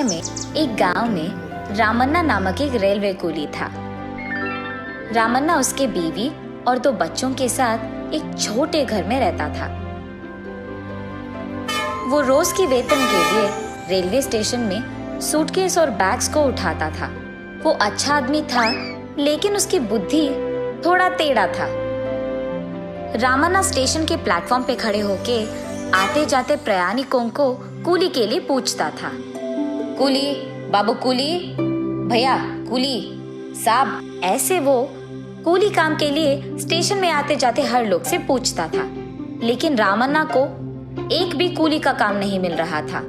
में एक गांव में रामन्ना नामक एक रेलवे कूली था। रामन्ना उसके बीवी और 2 बच्चों के साथ एक छोटे घर में रहता था। वो रोज की वेतन के लिए रेलवे स्टेशन में सूटकेस और बैग्स को उठाता था। वो अच्छा आदमी था, लेकिन उसकी बुद्धि थोड़ा टेढ़ा था। रामन्ना स्टेशन के प्लेटफॉर्म पे खड़े होके आते जाते प्रयाणिकों को कूली के लिए पूछता था। कूली बाबू, कूली भैया, कूली साहब, ऐसे वो कूली काम के लिए स्टेशन में आते जाते हर लोग से पूछता था। लेकिन रामन्ना को एक भी कूली का काम नहीं मिल रहा था।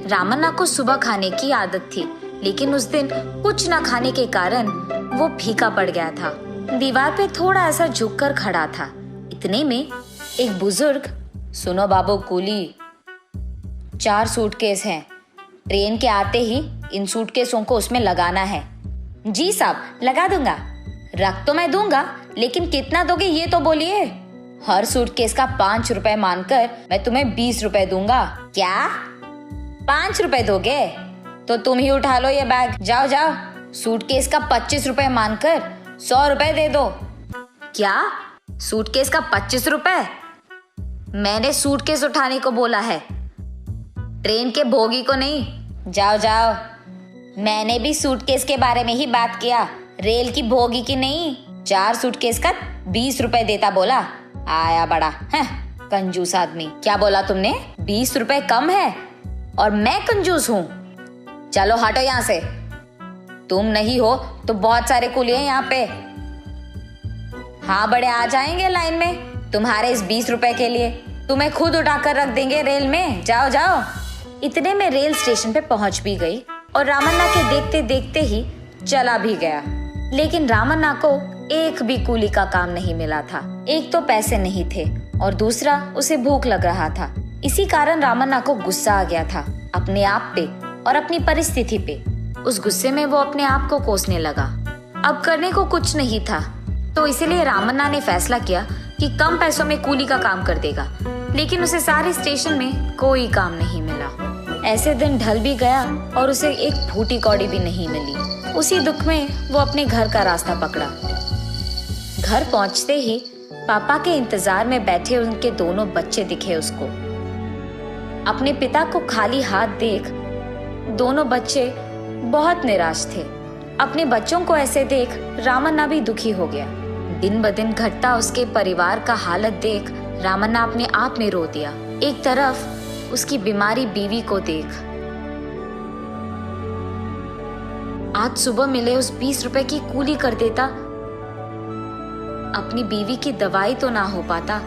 रामन्ना को सुबह खाने की आदत थी, लेकिन उस दिन कुछ न खाने के कारण वो फीका पड़ गया था। दीवार पे थोड़ा ऐसा झुककर खड़ा था। इतने में एक बुजुर्ग, सुनो बाबू कूली, 4 सूटकेस हैं, ट्रेन के आते ही इन सूटकेसों को उसमें लगाना है। जी साहब, लगा दूंगा। रख तो मैं दूंगा, लेकिन कितना दोगे ये तो बोलिए। हर सूटकेस का 5 रुपए मानकर मैं तुम्हें 20 रुपए दूंगा। क्या 5 रुपए दोगे? तो तुम ही उठा लो ये बैग, जाओ जाओ। सूटकेस का 25 रुपए मानकर 100 रुपए दे दो। क्या सूटकेस का 25 रुपए? मैंने सूटकेस उठाने को बोला है, ट्रेन के बोगी को नहीं। जाओ जाओ। मैंने भी सूटकेस के बारे में ही बात किया, रेल की बोगी की नहीं। 4 सूटकेस का 20 रुपए देता बोला। आया बड़ा है कंजूस आदमी। क्या बोला तुमने? 20 रुपए कम है और मैं कंजूस हूँ? चलो हटो यहाँ से। तुम नहीं हो तो बहुत सारे कूली हैं यहाँ पे। हाँ, बड़े आ जाएंगे लाइन में तुम्हारे इस 20 रुपए के लिए। तुम्हें खुद उठाकर रख देंगे रेल में। जाओ जाओ। इतने में रेल स्टेशन पे पहुंच भी गई और रामन्ना के देखते देखते ही चला भी गया। लेकिन रामन्ना को एक भी कूली का काम नहीं मिला था। एक तो पैसे नहीं थे और दूसरा उसे भूख लग रहा था। इसी कारण रामन्ना को गुस्सा आ गया था अपने आप पे और अपनी परिस्थिति पे। उस गुस्से में वो अपने आप को कोसने लगा। अब करने को कुछ नहीं था, तो इसीलिए रामन्ना ने फैसला किया कि कम पैसों में कूली का काम कर देगा। लेकिन उसे सारे स्टेशन में कोई काम नहीं मिला। ऐसे दिन ढल भी गया और उसे एक फूटी कौड़ी भी नहीं मिली। उसी दुख में वो अपने घर का रास्ता पकड़ा। घर पहुंचते ही पापा के इंतजार में बैठे उनके दोनों बच्चे दिखे उसको। अपने पिता को खाली हाथ देख दोनों बच्चे बहुत निराश थे। अपने बच्चों को ऐसे देख रामन्ना भी दुखी हो गया। दिन ब दिन घटता उसके परिवार का हालत देख रामन्ना अपने आप में रो दिया। एक तरफ उसकी बीमारी बीवी को देख, आज सुबह मिले उस 20 रुपए की कूली कर देता, अपनी बीवी की दवाई तो ना हो पाता,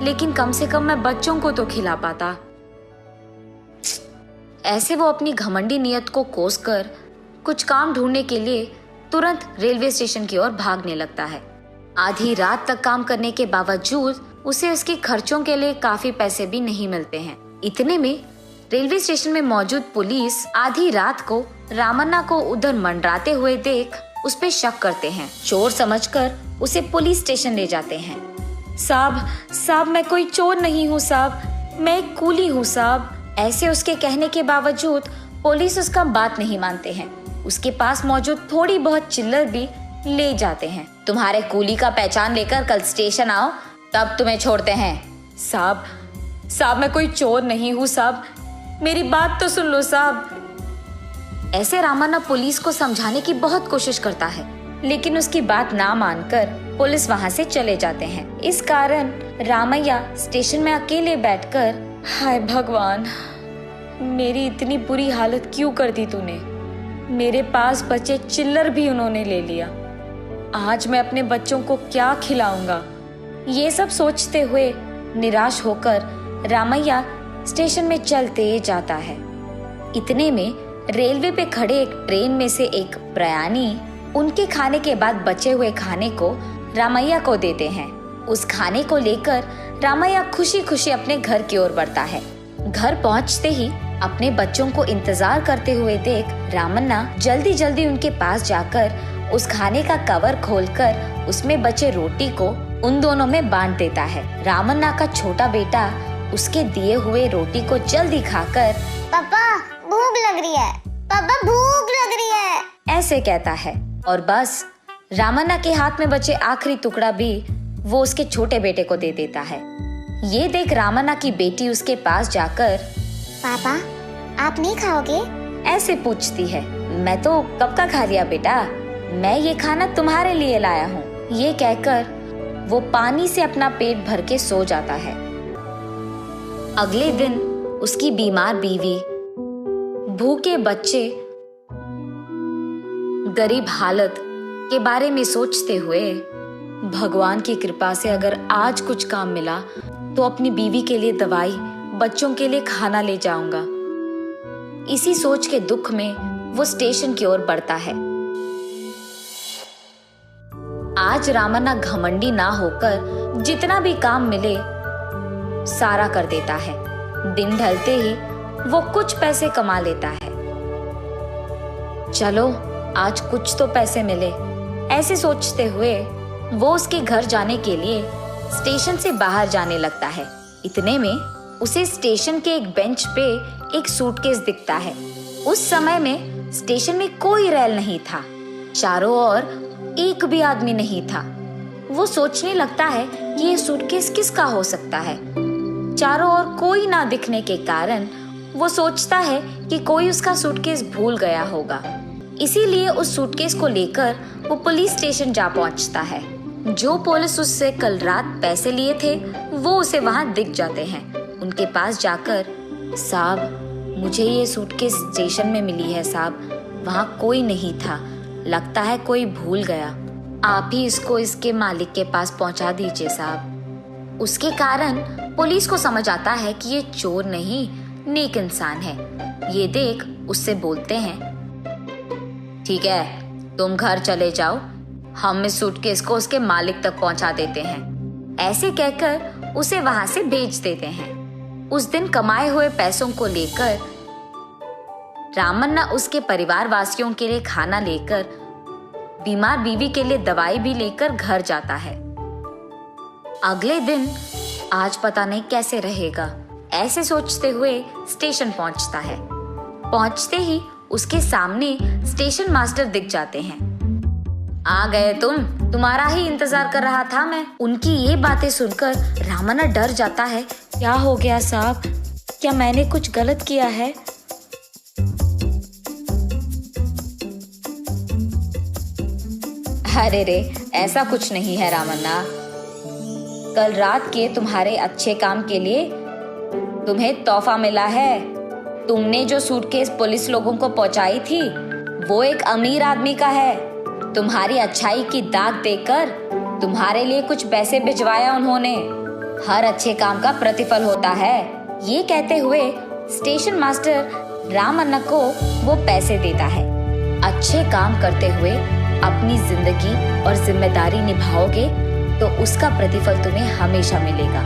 लेकिन कम से कम मैं बच्चों को तो खिला पाता। ऐसे वो अपनी घमंडी नियत को कोसकर कुछ काम ढूंढने के लिए तुरंत रेलवे स्टेशन की ओर भागने लगता है। आधी रात तक काम करने के बावजूद उसे उसके खर्चों के लिए काफी पैसे भी नहीं मिलते हैं। इतने में रेलवे स्टेशन में मौजूद पुलिस आधी रात को रामन्ना को उधर मंडराते हुए देख उस पे शक करते हैं। चोर समझकर उसे पुलिस स्टेशन ले जाते हैं। साहब, मैं कोई चोर नहीं हूँ साहब, मैं एक कूली हूँ साहब। ऐसे उसके कहने के बावजूद पुलिस उसका बात नहीं मानते हैं। उसके पास मौजूद थोड़ी बहुत चिल्लर भी ले जाते हैं। तुम्हारे कूली का पहचान लेकर कल स्टेशन आओ, तब तुम्हें छोड़ते हैं। साहब, मैं कोई चोर नहीं हूँ साहब, मेरी बात तो सुन लो साहब। ऐसे रामन्ना पुलिस को समझाने की बहुत कोशिश करता है, लेकिन उसकी बात ना मानकर पुलिस वहाँ से चले जाते हैं। इस कारण रामैया स्टेशन में अकेले बैठकर, हाय भगवान, मेरी इतनी बुरी हालत क्यों कर दी तूने। मेरे पास बचे चिल्लर भी उन्होंने ले लिया। आज मैं अपने बच्चों को क्या खिलाऊंगा। ये सब सोचते हुए निराश होकर रामैया स्टेशन में चलते जाता है। इतने में रेलवे पे खड़े एक ट्रेन में से एक प्रयाणी उनके खाने के बाद बचे हुए खाने को रामैया को देते हैं। उस खाने को लेकर रामैया खुशी खुशी अपने घर की ओर बढ़ता है। घर पहुंचते ही अपने बच्चों को इंतजार करते हुए देख रामन्ना जल्दी जल्दी उनके पास जाकर उस खाने का कवर खोलकर उसमें बचे रोटी को उन दोनों में बांट देता है। रामन्ना का छोटा बेटा उसके दिए हुए रोटी को जल्दी खाकर, पापा भूख लग रही पापा भूख लग रही है, ऐसे कहता है। और बस रामन्ना के हाथ में बचे आखिरी टुकड़ा भी वो उसके छोटे बेटे को दे देता है। ये देख रामन्ना की बेटी उसके पास जाकर, पापा आप नहीं खाओगे? ऐसे पूछती है। मैं तो कब का खा लिया बेटा, मैं ये खाना तुम्हारे लिए लाया हूँ। ये कहकर वो पानी से अपना पेट भर के सो जाता है। अगले दिन उसकी बीमार बीवी, भूखे बच्चे, गरीब हालत के बारे में सोचते हुए, भगवान की कृपा से अगर आज कुछ काम मिला तो अपनी बीवी के लिए दवाई, बच्चों के लिए खाना ले जाऊंगा। इसी सोच के दुख में वो स्टेशन की ओर बढ़ता है। आज रामन्ना घमंडी ना होकर जितना भी काम मिले सारा कर देता है। दिन ढलते ही वो कुछ पैसे कमा लेता है। चलो आज कुछ तो पैसे मिले, ऐसे सोचते हुए वो उसके घर जाने के लिए स्टेशन से बाहर जाने लगता है। इतने में उसे स्टेशन के एक बेंच पे एक सूटकेस दिखता है। उस समय में स्टेशन में कोई रेल नहीं था, चारों ओर एक भी आदमी नहीं था। वो सोचने लगता है कि ये सूटकेस किसका हो सकता है। चारों ओर कोई ना दिखने के कारण वो सोचता है कि कोई उसका सूटकेस भूल गया होगा। इसीलिए उस सूटकेस को लेकर वो पुलिस स्टेशन जा पहुंचता है। जो पुलिस उससे कल रात पैसे लिए थे वो उसे वहां दिख जाते हैं। उनके पास जाकर, साहब मुझे ये सूटकेस स्टेशन में मिली है साहब, वहां कोई नहीं था, लगता है कोई भूल गया, आप ही इसको इसके मालिक के पास पहुंचा दीजिए साहब। उसके कारण पुलिस को समझ आता है कि ये चोर नहीं नेक इंसान है। ये देख उससे बोलते हैं, ठीक है तुम घर चले जाओ, हम इस सूटकेस को उसके मालिक तक पहुंचा देते हैं। ऐसे कहकर उसे वहां से भेज देते हैं। उस दिन कमाए हुए पैसों को लेकर रामन्ना उसके परिवार वासियों के लिए खाना लेकर, बीमार बीवी के लिए दवाई भी लेकर घर जाता है। अगले दिन आज पता नहीं कैसे रहेगा, ऐसे सोचते हुए स्टेशन पहुंचता है। पहुंचते ही उसके सामने स्टेशन मास्टर दिख जाते हैं। आ गए तुम, तुम्हारा ही इंतजार कर रहा था मैं। उनकी ये बातें सुनकर रामन्ना डर जाता है। क्या हो गया साहब, क्या मैंने कुछ गलत किया है? अरे रे, ऐसा कुछ नहीं है रामन्ना। कल रात के तुम्हारे अच्छे काम के लिए तुम्हें तोहफा मिला है। तुमने जो सूटकेस पुलिस लोगों को पहुंचाई थी वो एक अमीर आदमी का है। तुम्हारी अच्छाई की दाग देकर तुम्हारे लिए कुछ पैसे भिजवाया उन्होंने। हर अच्छे काम का प्रतिफल होता है। ये कहते हुए स्टेशन मास्टर रामन्ना को वो पैसे देता है। अच्छे काम करते हुए अपनी जिंदगी और जिम्मेदारी निभाओगे तो उसका प्रतिफल तुम्हें हमेशा मिलेगा।